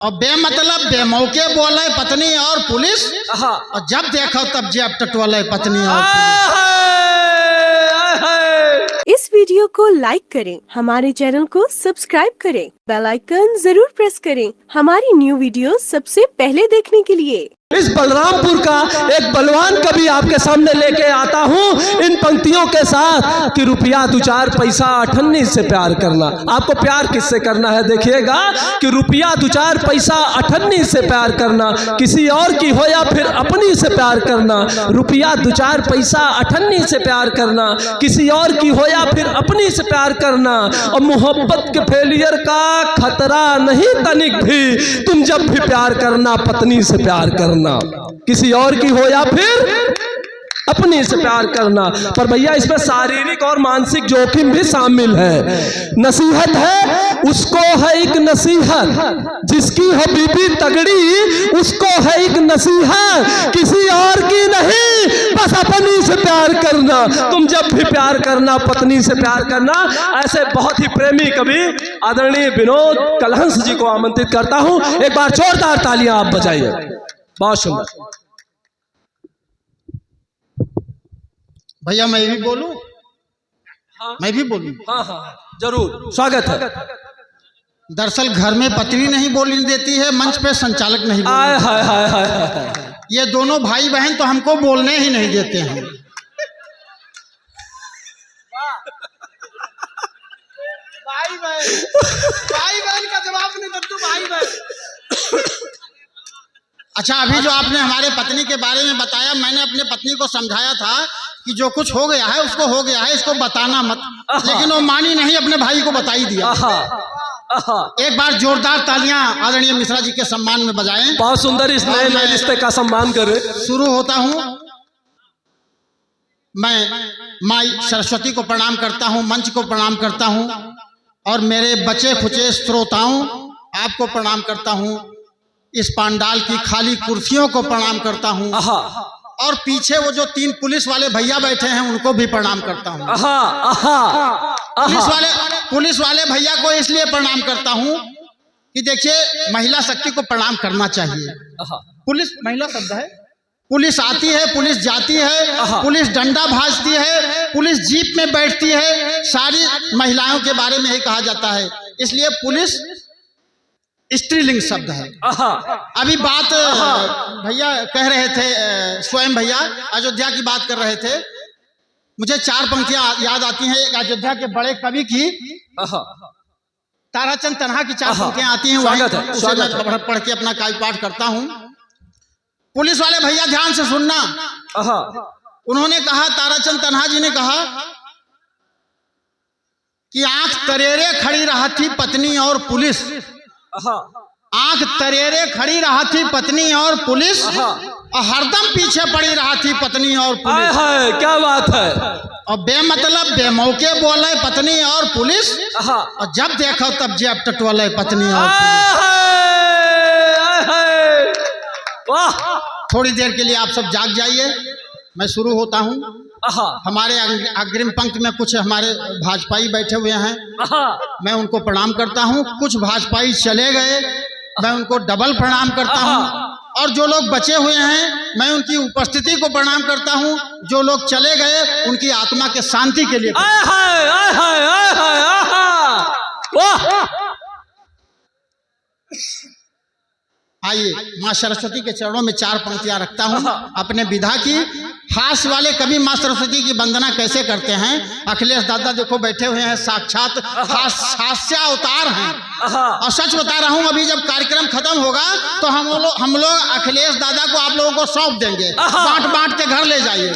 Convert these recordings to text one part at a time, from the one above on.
और बेमतलब बेमौके बोले पत्नी और पुलिस, और जब देखो तब जेब टटोले पत्नी और पुलिस। इस वीडियो को लाइक करें, हमारे चैनल को सब्सक्राइब करें, बेल आइकन जरूर प्रेस करें हमारी न्यू वीडियो सबसे पहले देखने के लिए। इस बलरामपुर का एक बलवान कवि आपके सामने लेके आता हूँ इन पंक्तियों के साथ कि रुपया 2-4 पैसा अठन्नी से प्यार करना। आपको प्यार किससे करना है देखिएगा कि रुपया 2-4 पैसा अठन्नी से प्यार करना, किसी और की हो या फिर अपनी से प्यार करना। रुपया 2-4 पैसा अठन्नी से प्यार करना, किसी और की हो या फिर अपनी से प्यार करना। और मोहब्बत के फेलियर का खतरा नहीं तनिक भी, तुम जब भी प्यार करना पत्नी से प्यार करना, किसी और की हो या फिर अपने से प्यार करना। पर भैया इसमें शारीरिक और मानसिक जोखिम भी शामिल है। नसीहत है उसको है एक नसीहत, जिसकी है बीबी तगड़ी उसको है एक नसीहत, किसी और की नहीं बस अपनी से प्यार करना। तुम जब भी प्यार करना पत्नी से प्यार करना। ऐसे बहुत ही प्रेमी कवि आदरणीय विनोद कलहंस जी को आमंत्रित करता हूं। एक बार जोरदार तालियां आप बजाइए। बहुत सुंदर। भैया मैं भी बोलूं? हाँ। मैं भी बोलूं? हाँ जरूर, स्वागत है। दरअसल घर में पत्नी नहीं बोलने देती है, मंच पे संचालक नहीं आय हाय हाय हाय। ये दोनों भाई बहन तो हमको बोलने ही नहीं देते हैं। भाई बहन का जवाब नहीं दे, तू भाई बहन। अच्छा, अभी जो आपने हमारे पत्नी के बारे में बताया, मैंने अपने पत्नी को समझाया था कि जो कुछ हो गया है उसको हो गया है, इसको बताना मत, लेकिन वो मानी नहीं, अपने भाई को बता ही दिया। एक बार जोरदार तालियां आदरणीय मिश्रा जी के सम्मान में बजाएं। बहुत सुंदर, इस नए रिश्ते का सम्मान करें। शुरू होता हूं। मैं माई सरस्वती को प्रणाम करता हूं, मंच को प्रणाम करता हूं, और मेरे बचे खुचे श्रोताओं आपको प्रणाम करता हूं। इस पांडाल की खाली कुर्सियों को प्रणाम करता हूं, और पीछे वो जो 3 पुलिस वाले भैया बैठे हैं उनको भी प्रणाम करता हूं। पुलिस वाले भैया को इसलिए प्रणाम करता हूं कि देखिए महिला शक्ति को प्रणाम करना चाहिए। पुलिस महिला शब्द है, पुलिस आती है, पुलिस जाती है, पुलिस डंडा भाजती है, पुलिस जीप में बैठती है, सारी महिलाओं के बारे में ही कहा जाता है, इसलिए पुलिस स्त्रीलिंग शब्द है। अभी बात भैया कह रहे थे, स्वयं भैया अयोध्या की बात कर रहे थे, मुझे 4 पंक्तियां याद आती हैं। एक अयोध्या के बड़े कवि की ताराचंद तन्हा की 4 पंक्तियां आती हैं, उसे मैं पढ़ के अपना काव्य पाठ करता हूं। पुलिस वाले भैया ध्यान से सुनना। उन्होंने कहा, ताराचंद तन्हा जी ने कहा कि आंख तरेरे खड़ी रहा थी पत्नी और पुलिस, आंख तरेरे खड़ी रहा थी पत्नी और पुलिस, और हरदम पीछे पड़ी रहा थी पत्नी और पुलिस। क्या बात है। और बेमतलब बेमौके बोले पत्नी और पुलिस, और जब देखो तब जेब टटोले पत्नी और पुलिस। थोड़ी देर के लिए आप सब जाग जाइए, मैं शुरू होता हूँ। हमारे अग्रिम पंक्ति में कुछ हमारे भाजपाई बैठे हुए हैं, मैं उनको प्रणाम करता हूं। कुछ भाजपाई चले गए, मैं उनको डबल प्रणाम करता हूं, और जो लोग बचे हुए हैं मैं उनकी उपस्थिति को प्रणाम करता हूं। जो लोग चले गए उनकी आत्मा के शांति के लिए। आइए, माँ सरस्वती के चरणों में 4 पंक्तियां रखता हूं अपने विधा की। हास्य वाले कवि माँ सरस्वती की वंदना कैसे करते हैं? अखिलेश दादा देखो बैठे हुए हैं, साक्षात हास्य अवतार हैं। और सच बता रहा हूं, अभी जब कार्यक्रम खत्म होगा तो हम लोग अखिलेश दादा को आप लोगों को सौंप देंगे, बांट के घर ले जाइए।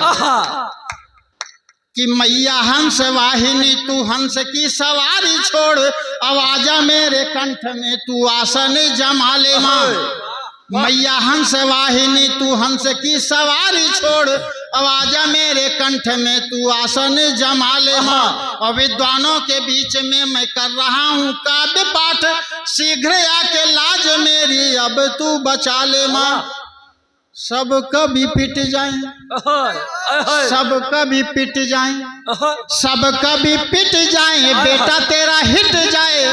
कि मैया हंस वाहिनी तू हंस की सवारी छोड़, आवाजा मेरे कंठ में तू आसन जमा ले माँ। मैया हंस वाहिनी तू हंस की सवारी छोड़, आवाजा मेरे कंठ में तू आसन जमा ले माँ। और विद्वानों के बीच में मैं कर रहा हूँ काव्य पाठ, शीघ्र आके लाज मेरी अब तू बचा ले माँ। सब कभी पिट जाएं, सब कभी पिट जाएं, सब कभी पिट जाएं, बेटा तेरा हिट जाए,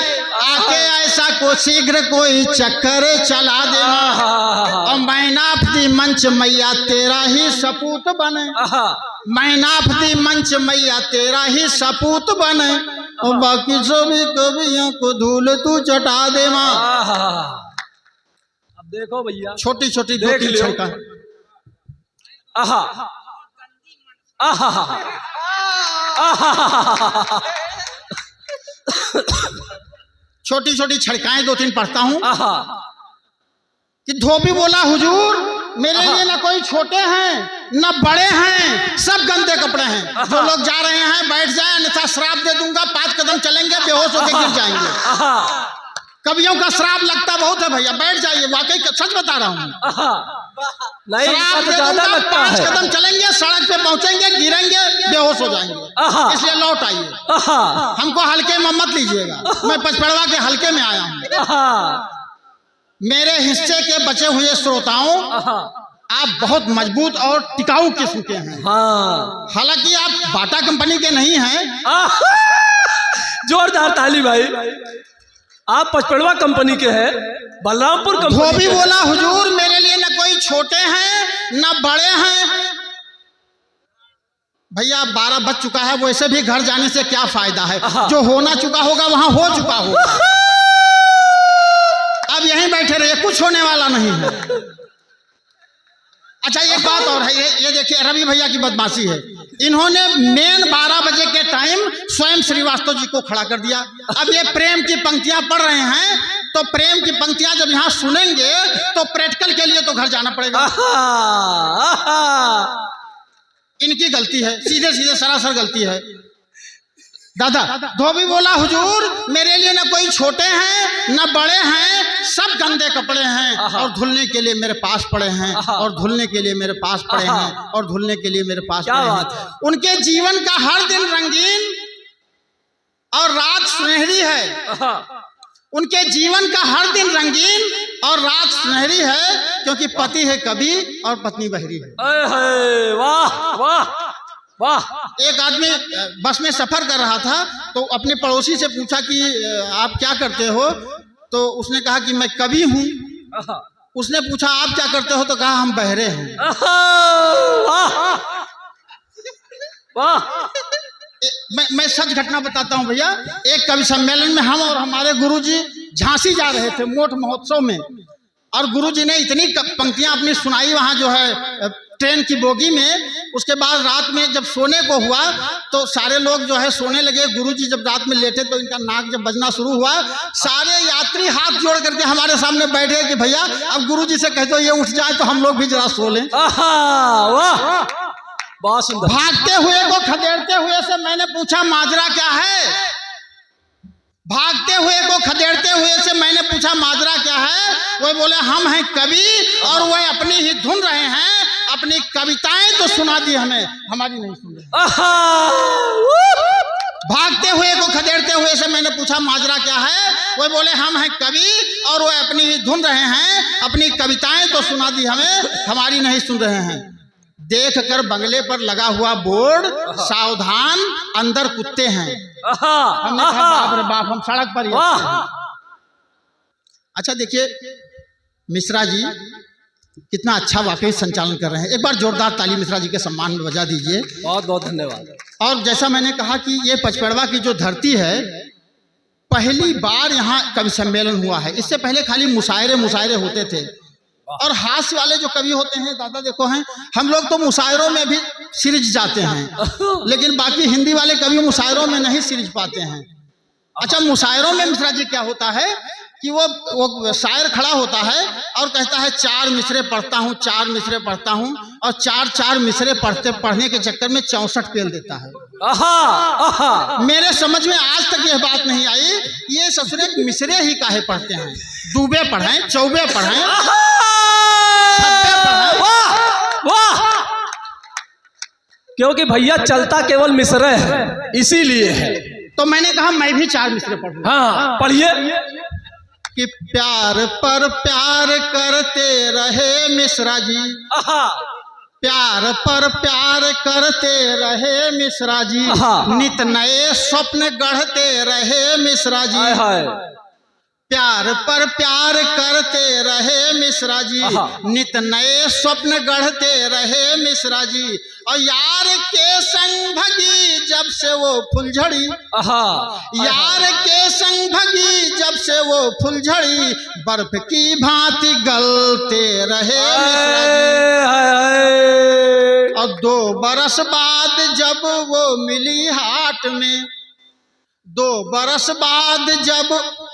आके ऐसा को शीघ्र कोई चक्कर चला देना, और मैनापति मंच मैया तेरा ही सपूत बने, मैनापति मंच मैया तेरा ही सपूत बने, और बाकी सभी कवियों को धूल तू चटा दे माँ। अब देखो भैया, छोटी छोटी दो देख तीन लियो। छड़का, आहा आहा आहा, छोटी छोटी छड़काएं दो तीन पढ़ता हूँ। आहा, कि धोबी बोला हुजूर मेरे लिए न कोई छोटे हैं न बड़े हैं, सब गंदे कपड़े हैं। जो लोग जा रहे हैं बैठ जाए, अन्यथा श्राप दे दूंगा, 5 कदम चलेंगे बेहोश होकर गिर जाएंगे। आहा, कवियों का श्राप लगता बहुत है भैया, बैठ जाइए, वाकई सच बता रहा हूँ। आहा। नहीं, श्राप इसका तो दे ज्यादा दूंगा, लगता 5 है। कदम चलेंगे, सड़क पे पहुंचेंगे, गिरेंगे, बेहोश हो जाएंगे। इसलिए लौट आइए, आहा, हमको हल्के में मत लीजिएगा, मैं पचपड़वा के हल्के में आया हूँ। आहा, मेरे हिस्से के बचे हुए श्रोताओं, आहा, आप बहुत मजबूत और टिकाऊ किस्म के हैं। हाँ, हालांकि आप बाटा कंपनी के नहीं हैं, आहा, जोरदार ताली भाई। आप पचपड़वा कंपनी के हैं, बलरामपुर कंपनी धोबी के। बोला हुजूर मेरे लिए न कोई छोटे हैं न बड़े हैं। भैया 12 बज चुका है, वैसे भी घर जाने से क्या फायदा है, जो होना चुका होगा वहां हो चुका होगा। अब यहीं बैठे रहिए, कुछ होने वाला नहीं है। अच्छा एक बात और है, ये देखिए रवि भैया की बदमाशी है, इन्होंने मेन 12 बजे के टाइम स्वयं श्रीवास्तव जी को खड़ा कर दिया। अब ये प्रेम की पंक्तियां पढ़ रहे हैं, तो प्रेम की पंक्तियां जब यहाँ सुनेंगे तो प्रैक्टिकल के लिए तो घर जाना पड़ेगा। आहा, आहा, इनकी गलती है, सीधे सीधे सरासर गलती है। दादा धोबी बोला हुजूर मेरे लिए न कोई छोटे हैं न बड़े हैं, सब गंदे कपड़े हैं, और धुलने के लिए मेरे पास पड़े हैं, और धुलने के लिए मेरे पास पड़े हैं, और धुलने के लिए मेरे पास पड़े हैं। उनके जीवन का हर दिन रंगीन और रात सुनहरी है, उनके जीवन का हर दिन रंगीन और रात सुनहरी है, क्योंकि पति है कवि और पत्नी बहरी है। अरे वाह वाह वाह। एक आदमी बस में सफर कर रहा था, तो अपने पड़ोसी से पूछा कि आप क्या करते हो, तो उसने कहा कि मैं कवि हूँ। उसने पूछा आप क्या करते हो, तो कहा हम बहरे हैं। वाह वाह। मैं सच घटना बताता हूँ भैया। एक कवि सम्मेलन में हम और हमारे गुरुजी झांसी जा रहे थे मोठ महोत्सव में, और गुरुजी ने इतनी पंक्तियां अपनी सुनाई वहां जो है ट्रेन की बोगी में। उसके बाद रात में जब सोने को हुआ तो सारे लोग जो है सोने लगे। गुरुजी जब रात में लेटे तो इनका नाक जब बजना शुरू हुआ, सारे यात्री हाथ जोड़ करके हमारे सामने बैठे कि भैया अब गुरुजी से कह दो ये उठ जाए तो हम लोग भी जरा सो लें। वाह बहुत सुंदर। भागते हुए को खदेड़ते हुए से मैंने पूछा माजरा क्या है, भागते हुए को खदेड़ते हुए से मैंने पूछा माजरा क्या है। वो बोले हम हैं कवि और वह अपनी ही धुन रहे हैं, अपनी कविताएं तो सुना दी हमें, हमारी नहीं सुन रहे। भागते हुए को खदेड़ते हुए से मैंने पूछा माजरा क्या है। वो बोले हम हैं कवि और वह अपनी ही धुन रहे हैं, अपनी कविताएं तो सुना दी हमें, हमारी नहीं सुन रहे हैं। देख कर बंगले पर लगा हुआ बोर्ड सावधान अंदर कुत्ते हैं। हमने कहा बाप रे बाप, हम सड़क पर ही। अच्छा देखिए मिश्रा जी कितना अच्छा वाकई संचालन कर रहे हैं। एक बार जोरदार ताली मिश्रा जी के सम्मान में बजा दीजिए। बहुत बहुत धन्यवाद। और जैसा मैंने कहा कि ये पचपड़वा की जो धरती है, पहली बार यहाँ कवि सम्मेलन हुआ है। इससे पहले खाली मुशायरे होते थे, और हास्य वाले जो कवि होते हैं दादा देखो हैं, हम लोग तो मुशायरों में भी सिरज जाते हैं, लेकिन बाकी हिंदी वाले कवि मुशायरों में नहीं सिरज पाते हैं। अच्छा मुशायरों में मिश्रा जी क्या होता है कि वो शायर खड़ा होता है और कहता है 4 मिसरे पढ़ता हूँ, 4 मिसरे पढ़ता हूँ, और 4 मिसरे पढ़ने के चक्कर में 64 पेल देता है। मेरे समझ में आज तक यह बात नहीं आई, ये ससुरे मिसरे ही काहे पढ़ते हैं। डूबे पढ़ें, चौबे पढ़ें, छब्बे पढ़ें। वाह, क्योंकि भैया चलता केवल मिसरे है, इसीलिए है। तो मैंने कहा मैं भी 4 मिसरे पढ़ूं। हाँ पढ़िए। कि प्यार पर प्यार करते रहे मिश्रा जी, प्यार पर प्यार करते रहे मिश्रा जी, नित नए स्वप्न गढ़ते रहे मिश्रा जी। प्यार पर प्यार करते रहे मिश्रा जी, नित नए स्वप्न गढ़ते रहे मिश्रा जी, और यार के संग भगी जब से वो फुलझड़ी, यार के संग भगी जब से वो फुलझड़ी, बर्फ की भांति गलते रहे मिश्रा जी। और 2 बरस बाद जब वो मिली हाट में, 2 बरस बाद जब,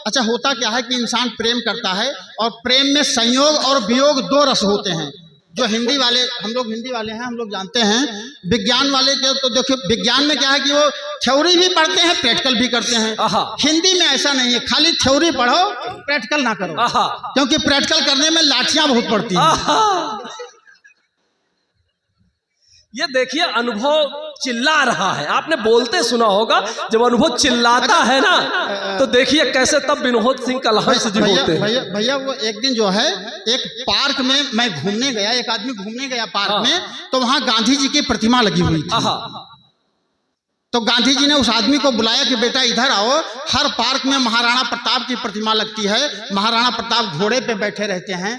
अच्छा होता क्या है कि इंसान प्रेम करता है और प्रेम में संयोग और वियोग 2 रस होते हैं। जो हिंदी वाले, हम लोग हिंदी वाले हैं, हम लोग जानते हैं। विज्ञान वाले के तो देखिए, विज्ञान में क्या है कि वो थ्योरी भी पढ़ते हैं, प्रैक्टिकल भी करते हैं। हिंदी में ऐसा नहीं है, खाली थ्योरी पढ़ो, प्रैक्टिकल ना करो, क्योंकि प्रैक्टिकल करने में लाठियां बहुत पड़ती हैं। ये देखिए, अनुभव चिल्ला रहा है। आपने बोलते सुना होगा, जब अनुभव चिल्लाता है ना, तो देखिए कैसे तब विनोद सिंह कलहंस जी होते हैं। भैया वो एक दिन जो है एक पार्क में मैं घूमने गया, एक आदमी घूमने गया पार्क में, तो वहां गांधी जी की प्रतिमा लगी हुई थी। तो गांधी जी ने उस आदमी को बुलाया कि बेटा इधर आओ, हर पार्क में महाराणा प्रताप की प्रतिमा लगती है, महाराणा प्रताप घोड़े पे बैठे रहते हैं,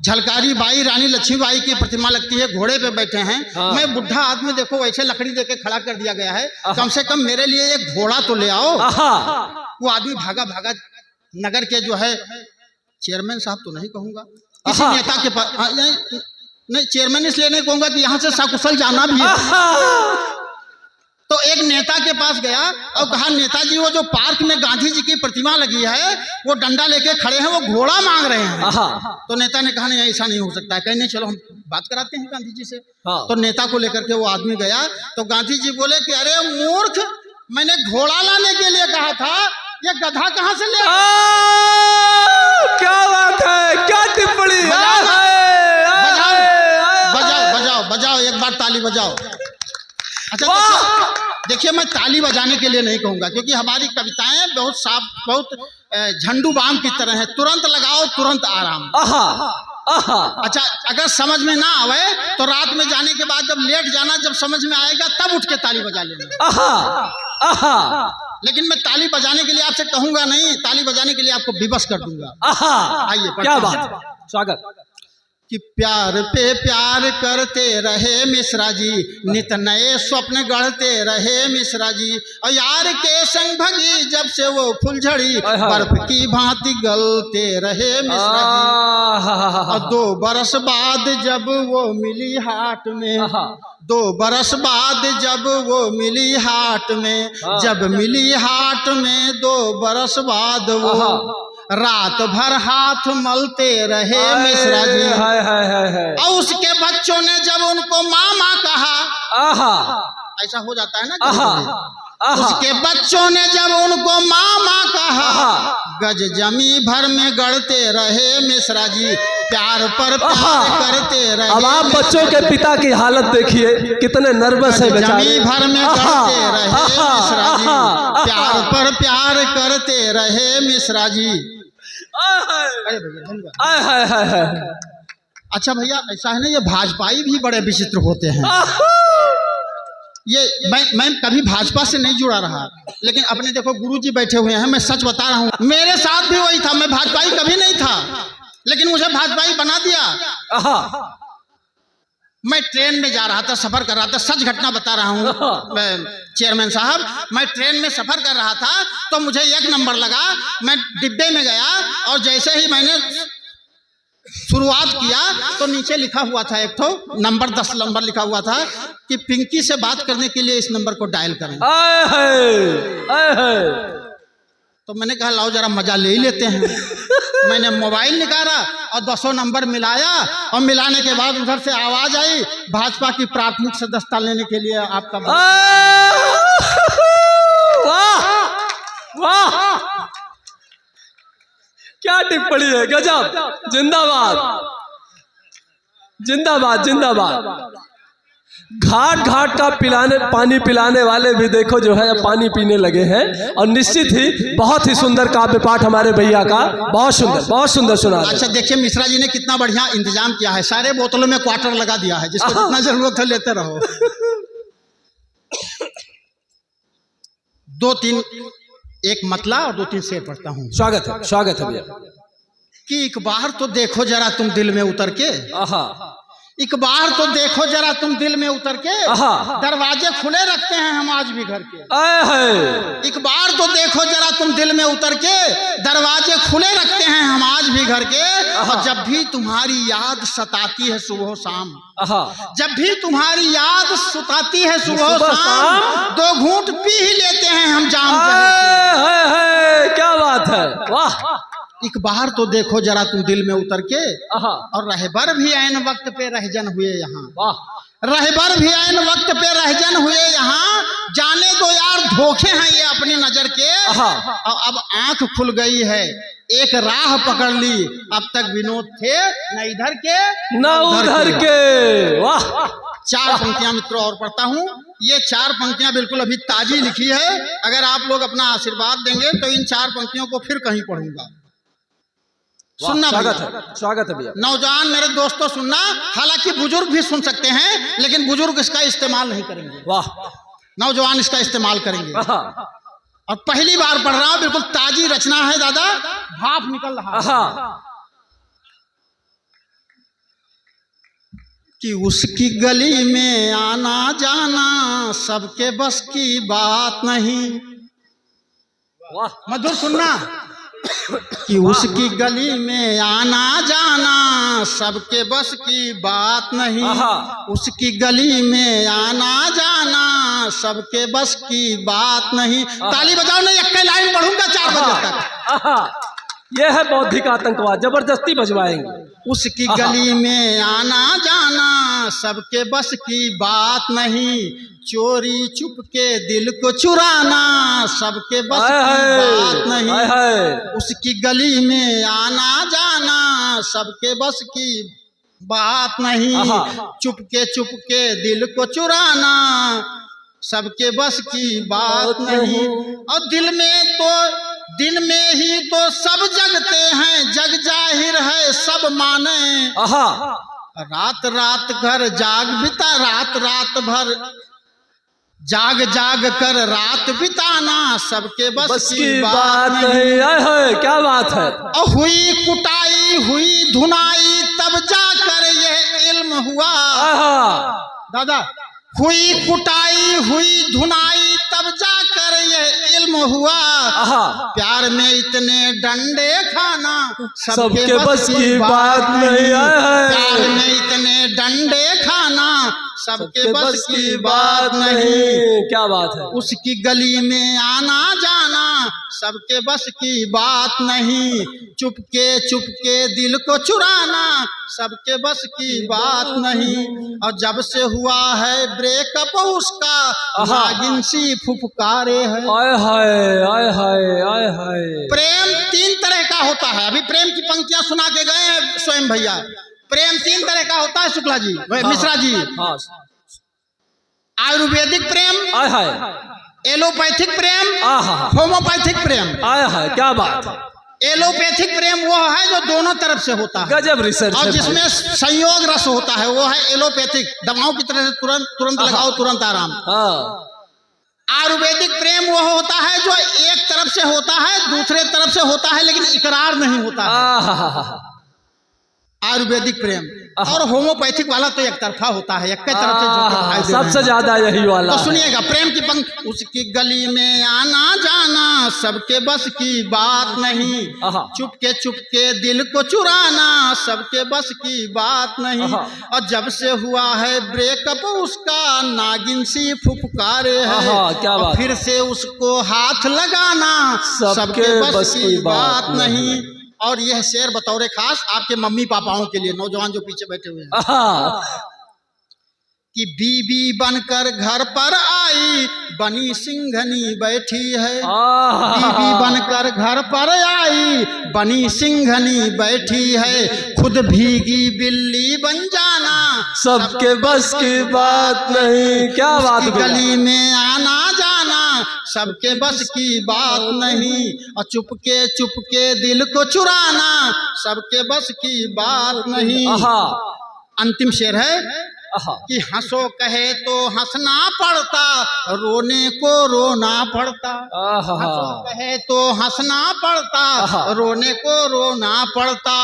झलकारी बाई रानी लक्ष्मीबाई की प्रतिमा लगती है, घोड़े पे बैठे हैं। मैं बुढ़ा आदमी, देखो वैसे लकड़ी देके खड़ा कर दिया गया है, कम से कम मेरे लिए एक घोड़ा तो ले आओ। वो आदमी भागा भागा नगर के जो है चेयरमैन साहब तो नहीं कहूंगा, किसी नेता के पास, नहीं चेयरमैन इसलिए नहीं कहूंगा कि यहाँ से सकुशल जाना भी है। तो एक नेता के पास गया और कहा, नेताजी वो जो पार्क में गांधी जी की प्रतिमा लगी है, वो डंडा लेके खड़े हैं, वो घोड़ा मांग रहे हैं। तो नेता ने कहा नहीं ऐसा नहीं हो सकता है, कहीं नहीं, चलो हम बात कराते हैं गांधी जी से। तो नेता को लेकर के वो आदमी गया, तो गांधी जी बोले कि अरे मूर्ख, मैंने घोड़ा लाने के लिए कहा था, ये गधा कहाँ से ले? क्या बात है, क्या टिप्पणी! बजाओ बजाओ बजाओ, एक बार ताली बजाओ। अच्छा देखिए, मैं ताली बजाने के लिए नहीं कहूंगा, क्योंकि हमारी कविताएं बहुत साफ, बहुत झंडू बाम की तरह है, तुरंत लगाओ तुरंत आराम। अच्छा, अगर समझ में ना आवे तो रात में जाने के बाद जब लेट जाना, जब समझ में आएगा तब उठ के ताली बजा लेना। लेकिन मैं ताली बजाने के लिए आपसे कहूंगा नहीं, ताली बजाने के लिए आपको विवश कर दूंगा। आइए, क्या बात, स्वागत। कि प्यार पे प्यार करते रहे मिश्रा जी, नित नए स्वप्न गढ़ते रहे मिश्रा जी, और यार के संग भगी जब से वो फुलझड़ी, बर्फ की भांति गलते रहे मिश्रा जी। और 2 बरस बाद जब वो मिली हाट में, 2 बरस बाद जब वो मिली हाट में, जब मिली हाट में 2 बरस बाद वो रात भर हाथ मलते रहे मिश्रा जी। और उसके बच्चों ने जब उनको मामा कहा, ऐसा हो जाता है ना, उसके बच्चों ने जब उनको मामा कहा, गज जमी भर में गढ़ते रहे मिश्रा जी, प्यार पर प्यार करते रहे। अब आप बच्चों के पिता की हालत देखिए, कितने नर्वस है बेचारे। जमी भर में गढ़ते रहे मिश्रा जी, प्यार पर प्यार करते रहे मिश्रा जी। अच्छा भैया, ऐसा है ना, ये भाजपाई भी बड़े विचित्र होते हैं। ये मैं कभी भाजपा से नहीं जुड़ा रहा, लेकिन अपने देखो गुरुजी बैठे हुए हैं, मैं सच बता रहा हूँ, मेरे साथ भी वही था। मैं भाजपाई कभी नहीं था, लेकिन मुझे भाजपाई बना दिया। मैं ट्रेन में जा रहा था, सफर कर रहा था, सच घटना बता रहा हूँ चेयरमैन साहब, मैं ट्रेन में सफर कर रहा था, तो मुझे 1 नंबर लगा। मैं डिब्बे में गया और जैसे ही मैंने शुरुआत किया तो नीचे लिखा हुआ था एक ठो नंबर, 10 नंबर लिखा हुआ था कि पिंकी से बात करने के लिए इस नंबर को डायल करें। तो मैंने कहा लाओ जरा मजा ले ही लेते हैं। मैंने मोबाइल निकाला और 200 नंबर मिलाया, और मिलाने के बाद उधर से आवाज आई, भाजपा की प्राथमिक सदस्यता लेने के लिए आपका। वाह वाह, क्या टिप्पणी है, गजब, जिंदाबाद जिंदाबाद जिंदाबाद। घाट घाट का पानी पिलाने वाले भी देखो जो है पानी पीने लगे हैं। और निश्चित ही बहुत ही सुंदर काव्य पाठ हमारे भैया का, बहुत सुंदर सुना। अच्छा देखिए, मिश्रा जी ने कितना बढ़िया इंतजाम किया है, सारे बोतलों में क्वार्टर लगा दिया है, जिसको जितना जरूरत है लेते रहो। 2-3 एक मतला और 2-3 शेर पढ़ता हूँ। स्वागत है भैया। कि एक बार तो देखो जरा तुम दिल में उतर के, एक बार तो देखो जरा तुम दिल में उतर के, दरवाजे खुले रखते हैं हम आज भी घर के। एक बार तो देखो जरा तुम दिल में उतर के, दरवाजे खुले रखते हैं हम आज भी घर के। और जब भी तुम्हारी याद सताती है सुबह शाम, जब भी तुम्हारी याद सताती है सुबह शाम, 2 घूंट पी ही लेते हैं हम जाम के। क्या बात है, वाह। एक बार तो देखो जरा तुम दिल में उतर के, और रहबर भी ऐन वक्त पे रहजन हुए यहाँ, रहबर भी ऐन वक्त पे रहजन हुए यहाँ। जाने दो यार धोखे हैं ये अपनी नजर के, और अब आंख खुल गई है एक राह पकड़ ली। अब तक विनोद थे न इधर के न उधर के। वाह। 4 पंक्तियां मित्रों और पढ़ता हूँ। ये 4 पंक्तियां बिल्कुल अभी ताजी लिखी है। अगर आप लोग अपना आशीर्वाद देंगे तो इन 4 पंक्तियों को फिर कहीं पढ़ूंगा। सुनना स्वागत है भैया। नौजवान मेरे दोस्तों सुनना, हालांकि बुजुर्ग भी सुन सकते हैं लेकिन बुजुर्ग इसका इस्तेमाल नहीं करेंगे। वाह। नौजवान इसका इस्तेमाल करेंगे। और पहली बार पढ़ रहा हूं, बिल्कुल ताजी रचना है दादा, भाप निकल रहा है। कि उसकी गली में आना जाना सबके बस की बात नहीं। वाह। मधुर सुनना। कि उसकी गली में आना जाना सबके बस की बात नहीं, उसकी गली में आना जाना सबके बस की बात नहीं। ताली बजाओ, नहीं एक लाइन पढ़ूंगा 4 बजे तक। यह है बौद्धिक आतंकवाद, जबरदस्ती बजवाएंगे। उसकी गली में आना जाना सबके बस की बात नहीं, चोरी चुप के दिल को चुराना सबके बस की बात नहीं। उसकी गली में आना जाना सबके बस की बात नहीं, चुप के दिल को चुराना सबके बस की बात नहीं। और दिन में ही तो सब जगते हैं, जग जाहिर है सब माने। रात भर रात भर जाग कर रात बिताना सबके बस की बात नहीं। क्या बात है। और हुई कुटाई हुई धुनाई तब जाकर यह इल्म हुआ। दादा, हुई कुटाई हुई धुनाई तब जाकर यह इल्म हुआ। प्यार में इतने डंडे खाना सबके बस की बात नहीं। प्यार में इतने डंडे खाना सबके बस की बात नहीं। क्या बात है। उसकी गली में आना जाना सबके बस की बात नहीं, चुपके दिल को चुराना सबके बस की बात नहीं। और जब से हुआ है ब्रेकअप उसका नागिन सी फुफकारे है। आय हाय आय हाय आय हाय। प्रेम 3 तरह का होता है। अभी प्रेम की पंक्तियां सुना के गए हैं स्वयं भैया। प्रेम 3 तरह का होता है शुक्ला जी, मिश्रा जी। आयुर्वेदिक प्रेम, आय हाय, एलोपैथिक प्रेम, होम्योपैथिक प्रेम। आय हाय, क्या बात। एलोपैथिक प्रेम वो है जो दोनों तरफ से होता है, गजब रिसर्च। और जिसमें संयोग रस होता है वो है एलोपैथिक, दवाओं की तरह से तुरंत लगाओ तुरंत आराम। आयुर्वेदिक प्रेम वो होता है जो एक तरफ से होता है, दूसरे तरफ से होता है लेकिन इकरार नहीं होता है, आयुर्वेदिक प्रेम। और होम्योपैथिक वाला तो एक तरफा होता है, एक तरफ से सबसे ज्यादा यही वाला। तो सुनिएगा प्रेम की पंक्ति। उसकी गली में आना जाना सबके बस की बात नहीं, चुपके दिल को चुराना सबके बस की बात नहीं। और जब से हुआ है ब्रेकअप उसका नागिन सी फुफकारे है। क्या बात। फिर से उसको हाथ लगाना सबके बस की बात नहीं। और यह शेर बतौर खास आपके मम्मी पापाओं के लिए, नौजवान जो पीछे बैठे हुए हैं। कि बीबी बनकर घर पर आई बनी सिंघनी बैठी है। बीबी बनकर घर पर आई बनी सिंघनी बैठी है, खुद भीगी बिल्ली बन जाना सबके बस की बात नहीं। क्या बात। गली में आना जाना सबके बस की बात नहीं, और चुपके दिल को चुराना सबके बस की बात नहीं। अंतिम शेर है कि हंसो कहे तो हंसना पड़ता, रोने को रोना पड़ता। हंसो कहे तो हंसना पड़ता, रोने को रोना पड़ता।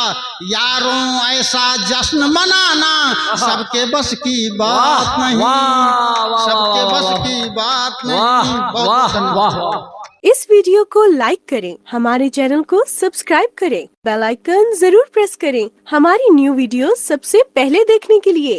यारों ऐसा जश्न मनाना सबके बस की बात नहीं, सबके बस की बात नहीं। बहुत धन्यवाद। इस वीडियो को लाइक करें, हमारे चैनल को सब्सक्राइब करें, बेल आइकन जरूर प्रेस करें हमारी न्यू वीडियो सबसे पहले देखने के लिए।